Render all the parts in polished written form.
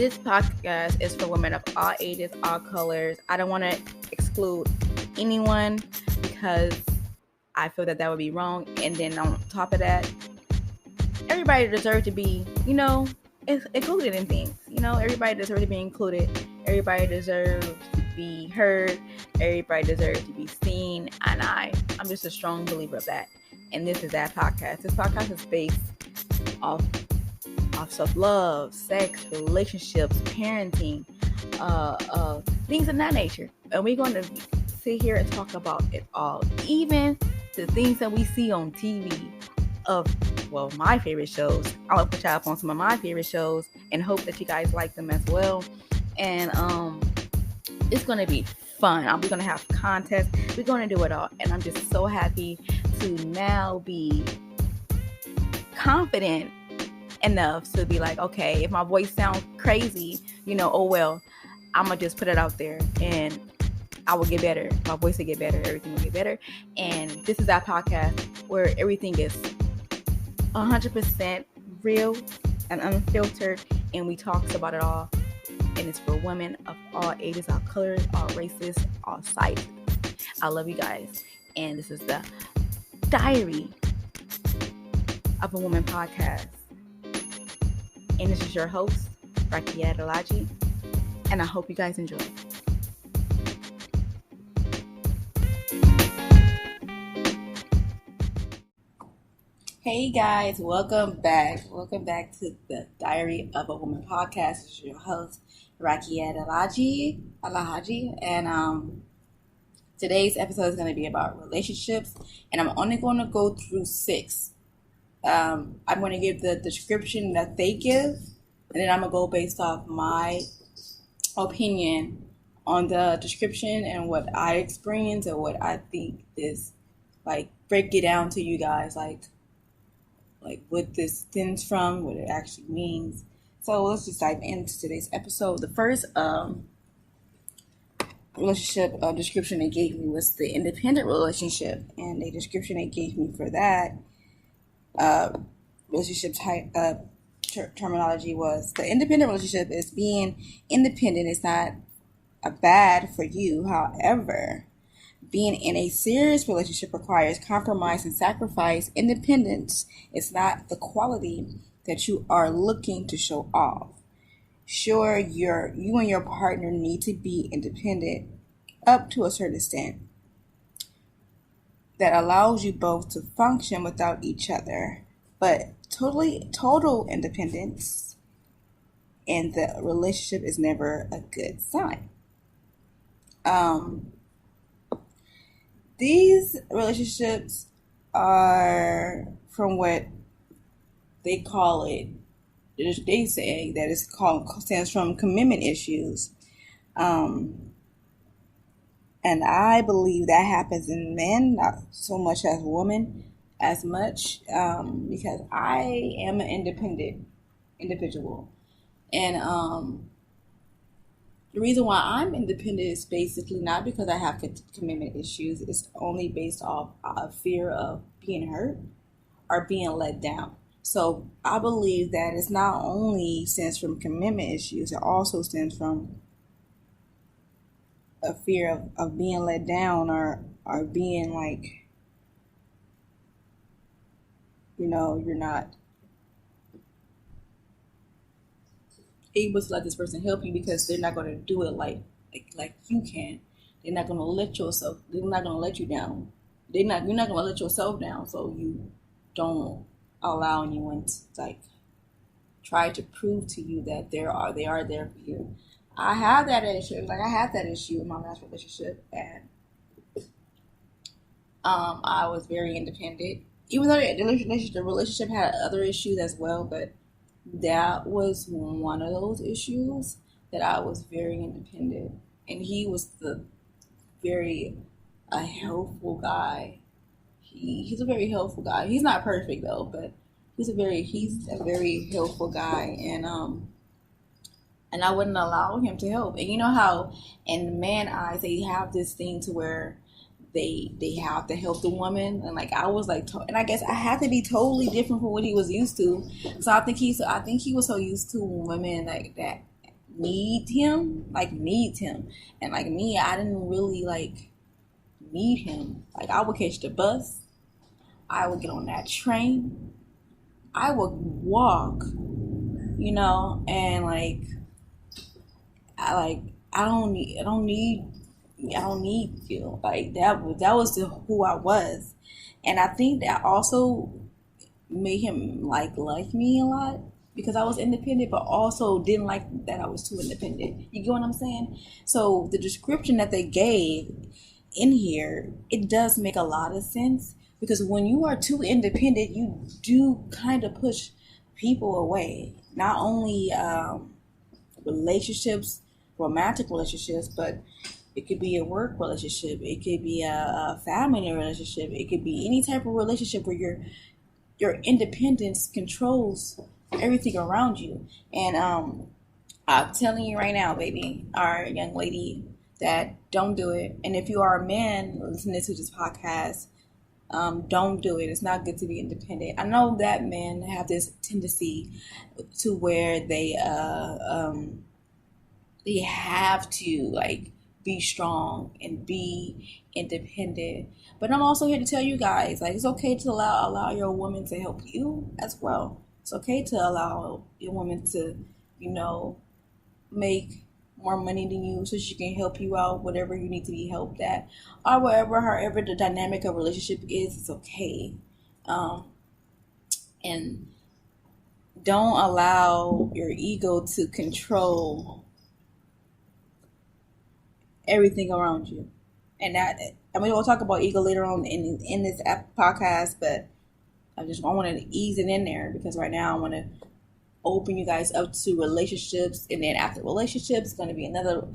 This podcast is for women of all ages, all colors. I don't want to exclude anyone because I feel that would be wrong. And then on top of that, everybody deserves to be, included in things. Everybody deserves to be included. Everybody deserves to be heard. Everybody deserves to be seen. And I'm just a strong believer of that. And this is that podcast. This podcast is based off self-love, sex, relationships, parenting, things of that nature. And we're going to sit here and talk about it all. Even the things that we see on TV of, my favorite shows. I'll put y'all up on some of my favorite shows and hope that you guys like them as well. And it's going to be fun. We're going to have contests. We're going to do it all. And I'm just so happy to now be confident enough to be like, okay, if my voice sounds crazy, I'm gonna just put it out there and I will get better. My voice will get better. Everything will get better. And this is our podcast where everything is 100% real and unfiltered, and we talk about it all. And it's for women of all ages, all colors, all races, all sizes. I love you guys. And this is the Diary of a Woman podcast. And this is your host, Rakia Adelaji, and I hope you guys enjoy. Hey guys, welcome back. Welcome back to the Diary of a Woman podcast. This is your host, Rakia Adelaji, and today's episode is going to be about relationships, and I'm only going to go through 6. I'm going to give the description that they give, and then I'm going to go based off my opinion on the description and what I experience and what I think is, break it down to you guys, like what this stems from, what it actually means. So let's just dive into today's episode. The first relationship description they gave me was the independent relationship, and the description they gave me for that relationship type terminology was the independent relationship is being independent is not a bad for you. However, being in a serious relationship requires compromise and sacrifice. Independence is not the quality that you are looking to show off. Sure, you and your partner need to be independent up to a certain extent that allows you both to function without each other, but total independence in the relationship is never a good sign. These relationships are, from what they call it, they say that stands from commitment issues. And I believe that happens in men, not so much as women, as much, because I am an independent individual. And the reason why I'm independent is basically not because I have commitment issues. It's only based off a fear of being hurt or being let down. So I believe that it's not only stems from commitment issues, it also stems from a fear of being let down or being you're not able to let this person help you because they're not going to do it like you can. They're not going to let yourself. They're not going to let you down. You're not going to let yourself down. So you don't allow anyone to try to prove to you that they are there for you. I have that issue. I had that issue in my last relationship, and I was very independent. Even though the relationship had other issues as well, but that was one of those issues that I was very independent, and he was a helpful guy. He's a very helpful guy. He's not perfect though, but he's a very helpful guy, and I wouldn't allow him to help. And you know how in man eyes they have this thing to where they have to help the woman, and I was and I guess I had to be totally different from what he was used to. So I think he was so used to women like that needs him. And like me, I didn't really like need him. Like I would catch the bus, I would get on that train, I would walk, and I like I don't need you. Like that was who I was. And I think that also made him like me a lot because I was independent, but also didn't like that I was too independent. You get what I'm saying? So the description that they gave in here, it does make a lot of sense because when you are too independent, you do kind of push people away. Not only relationships, romantic relationships, but it could be a work relationship. It could be a family relationship. It could be any type of relationship where your independence controls everything around you. And I'm telling you right now, baby, our young lady, that don't do it. And if you are a man listening to this podcast, don't do it. It's not good to be independent. I know that men have this tendency to where they have to like be strong and be independent. But I'm also here to tell you guys, like it's okay to allow your woman to help you as well. It's okay to allow your woman to, make more money than you so she can help you out whatever you need to be helped at, or however the dynamic of relationship is. It's okay. And don't allow your ego to control everything around you. And we'll talk about ego later on in this podcast, but I want to ease it in there because right now I want to open you guys up to relationships, and then after relationships, it's going to be another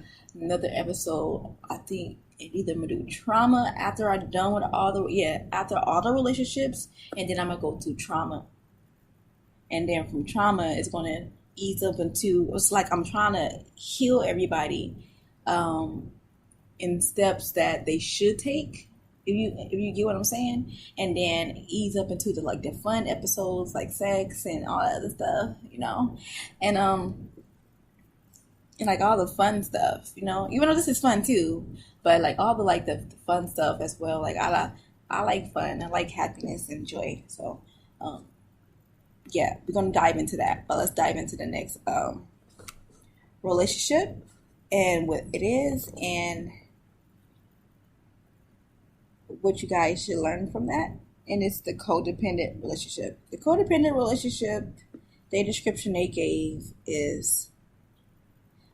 episode. I think either I'm gonna do trauma after I'm done with after all the relationships, and then I'm gonna go to trauma, and then from trauma it's going to ease up into it's like I'm trying to heal everybody in steps that they should take. If you get what I'm saying, and then ease up into the fun episodes like sex and all that other stuff, and like all the fun stuff, even though this is fun too, but like all the fun stuff as well. Like I like fun, I like happiness and joy. So yeah, we're gonna dive into that, but let's dive into the next relationship and what it is and what you guys should learn from that. And it's the codependent relationship. The codependent relationship, the description they gave is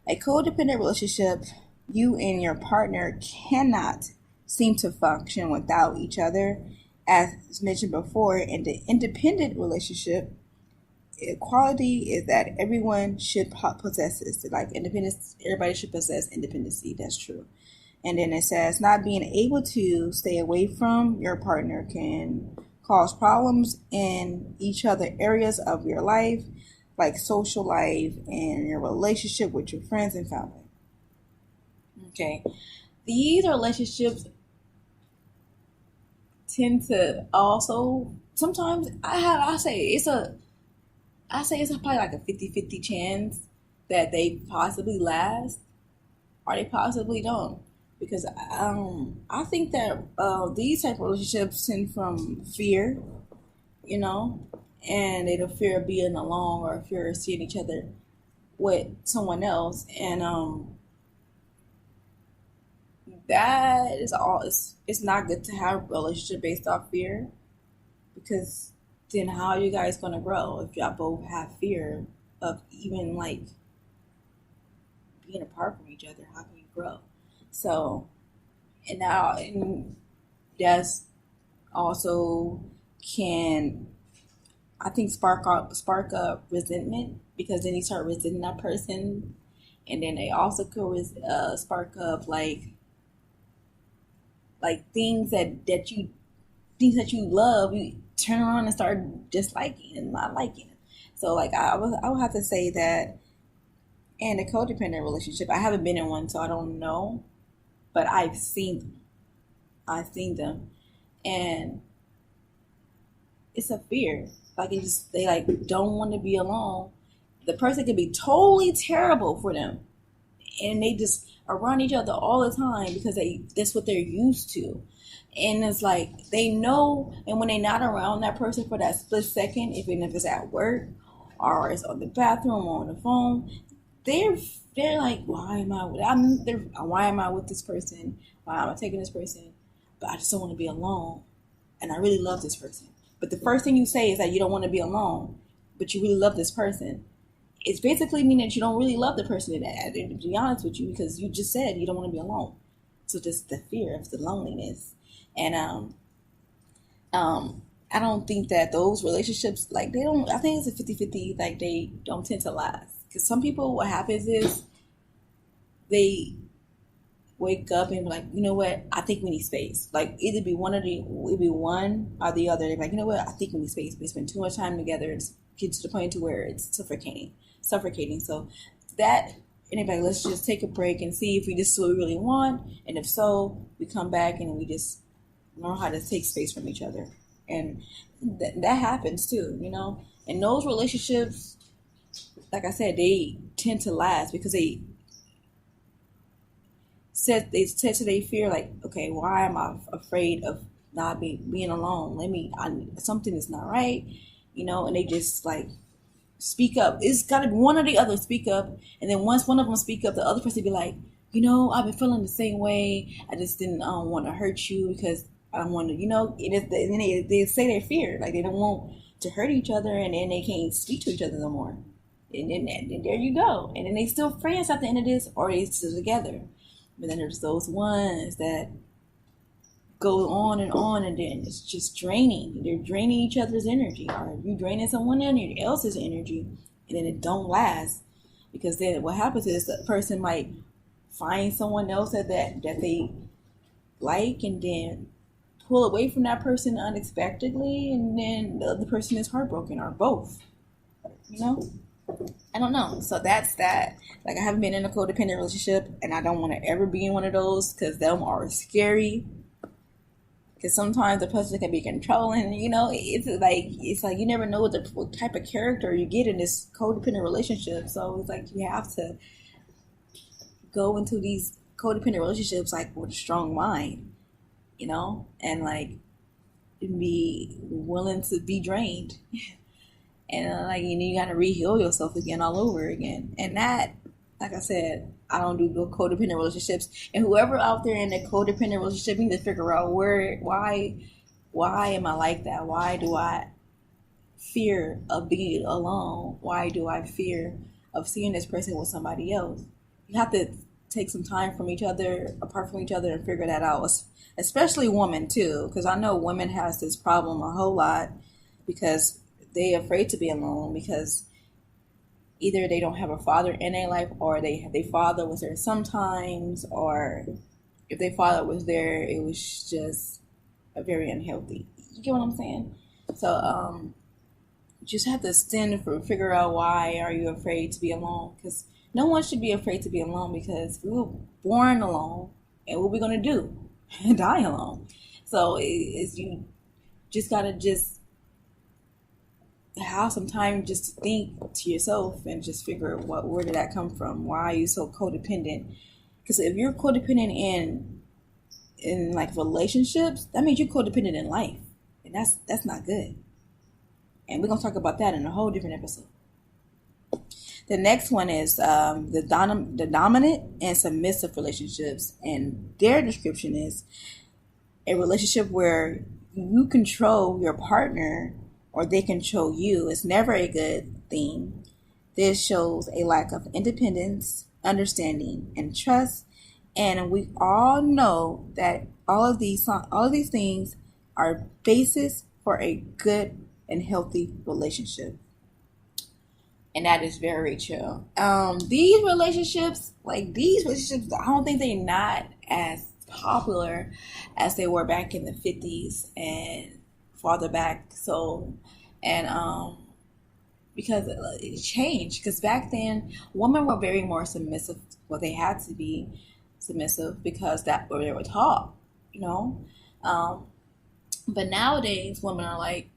a codependent relationship. You and your partner cannot seem to function without each other. As mentioned before, in the independent relationship, equality is that everyone should possess this. Like independence, everybody should possess independency. That's true. And then it says not being able to stay away from your partner can cause problems in each other areas of your life, like social life and your relationship with your friends and family. Okay. These relationships tend to also sometimes I say it's probably like a 50-50 chance that they possibly last or they possibly don't. Because I think that these type of relationships stem from fear, and they don't fear of being alone or fear of seeing each other with someone else, and that is all. It's not good to have a relationship based off fear, because then how are you guys gonna grow if y'all both have fear of even like being apart from each other? How can you grow? So, and that's also can, I think, spark up resentment, because then you start resenting that person, and then they also could spark up like things that you love, you turn around and start disliking and not liking. So like I would have to say that in a codependent relationship, I haven't been in one, so I don't know. But I've seen them, and it's a fear. Like they don't want to be alone, the person could be totally terrible for them, and they just around each other all the time because that's what they're used to. And it's like they know, and when they're not around that person for that split second, even if it's at work or it's on the bathroom or on the phone, they're they're like, why am I with why am I with this person? Why am I taking this person? But I just don't want to be alone, and I really love this person. But the first thing you say is that you don't want to be alone, but you really love this person. It's basically meaning that you don't really love the person, to be honest with you, because you just said you don't want to be alone. So just the fear of the loneliness. And I don't think that those relationships, like, they don't, I think it's a 50-50, like, they don't tend to last. Because some people, what happens is they wake up and be like, you know what, I think we need space. Like, it'd be one or the other. They're like, you know what, I think we need space. We spend too much time together. It's get to the point to where it's suffocating. So that, anybody, let's just take a break and see if this is what we really want. And if so, we come back and we just learn how to take space from each other. And that happens too, And those relationships, like I said, they tend to last because they said to their fear, like, okay, why am I afraid of not being alone? Something is not right, and they just like speak up. It's got to be one or the other speak up, and then once one of them speak up, the other person be like, I've been feeling the same way. I just didn't want to hurt you because I don't want to, and they say their fear, like they don't want to hurt each other, and then they can't speak to each other no more. And there you go. And then they still friends at the end of this, or they still together. But then there's those ones that go on, and then it's just draining. They're draining each other's energy, or you draining someone else's energy, and then it don't last. Because then what happens is the person might find someone else that they like, and then pull away from that person unexpectedly, and then the other person is heartbroken, or both. I don't know. So that's that. Like, I haven't been in a codependent relationship, and I don't want to ever be in one of those because them are scary. Because sometimes the person can be controlling. It's like you never know what type of character you get in this codependent relationship. So it's like you have to go into these codependent relationships like with a strong mind, and like be willing to be drained. And you got to re-heal yourself again all over again. And that, like I said, I don't do codependent relationships. And whoever out there in a codependent relationship, you need to figure out why am I like that? Why do I fear of being alone? Why do I fear of seeing this person with somebody else? You have to take some time from each other, apart from each other, and figure that out. Especially women too, because I know women has this problem a whole lot because they're afraid to be alone, because either they don't have a father in their life, or their father was there sometimes, or if their father was there, it was just a very unhealthy. You get what I'm saying? So you just have to figure out why are you afraid to be alone, because no one should be afraid to be alone, because we were born alone, and what we're going to do? Die alone. So it's you just got to have some time just to think to yourself and just figure out where did that come from? Why are you so codependent? Because if you're codependent in like relationships, that means you're codependent in life, and that's not good. And we're gonna talk about that in a whole different episode. The next one is the dominant and submissive relationships, and their description is a relationship where you control your partner or they control you. Is never a good thing. This shows a lack of independence, understanding, and trust. And we all know that all of these things are basis for a good and healthy relationship. And that is very true. These relationships, I don't think they're not as popular as they were back in the 50s and farther back. So, and because it changed. Because back then, women were very more submissive. Well, they had to be submissive because that's what they were taught, But nowadays, women are like,